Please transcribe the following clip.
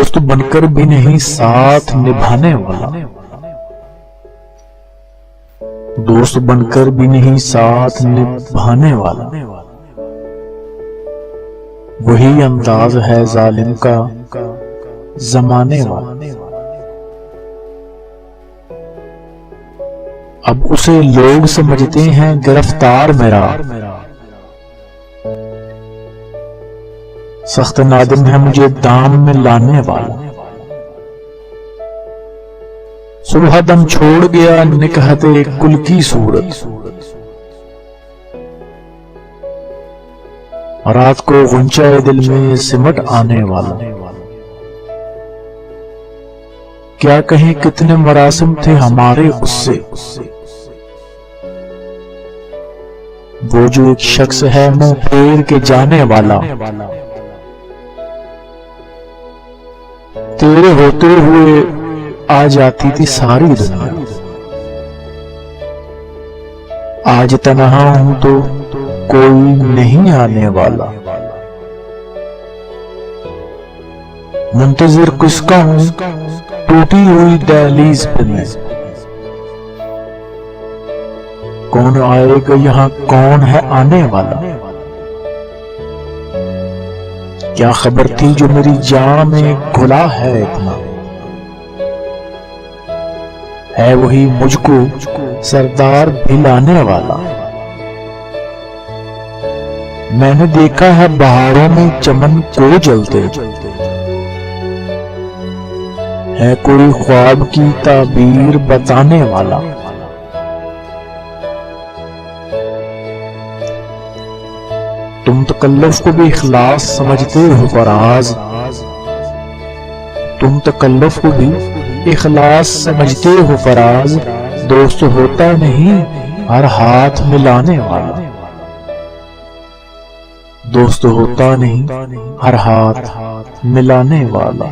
दोस्त बनकर भी नहीं साथ निभाने वाला, दोस्त बनकर भी नहीं साथ निभाने वाला, वही अंदाज है जालिम का जमाने वाला। अब उसे लोग समझते हैं गिरफ्तार मेरा, सख्त नादिम है मुझे दाम में लाने वाला। सुबह दम छोड़ गया निकहते कुल की सूरत, रात को गुंचाए दिल में सिमट आने वाला। क्या कहें कितने मरासिम थे हमारे उससे, वो जो एक शख्स है मुंह फेर के जाने वाला। तेरे होते हुए आ जाती थी सारी दुनिया, आज तन्हा हूं तो कोई नहीं आने वाला। मुंतजिर किसका हूं टूटी हुई दहलीज पे मैं, कौन आएगा यहाँ कौन है आने वाला। क्या खबर थी जो मेरी जान में घुला है इतना, है वही मुझको सरदार भिलाने वाला। मैंने देखा है बहारों में चमन को जलते, है कोई ख्वाब की ताबीर बताने वाला। तुम तकल्लुफ को भी इखलास समझते हो फराज, तुम तकल्लुफ को भी इखलास समझते हो फराज। दोस्त होता नहीं हर हाथ मिलाने वाला, दोस्त होता नहीं हर हाथ मिलाने वाला।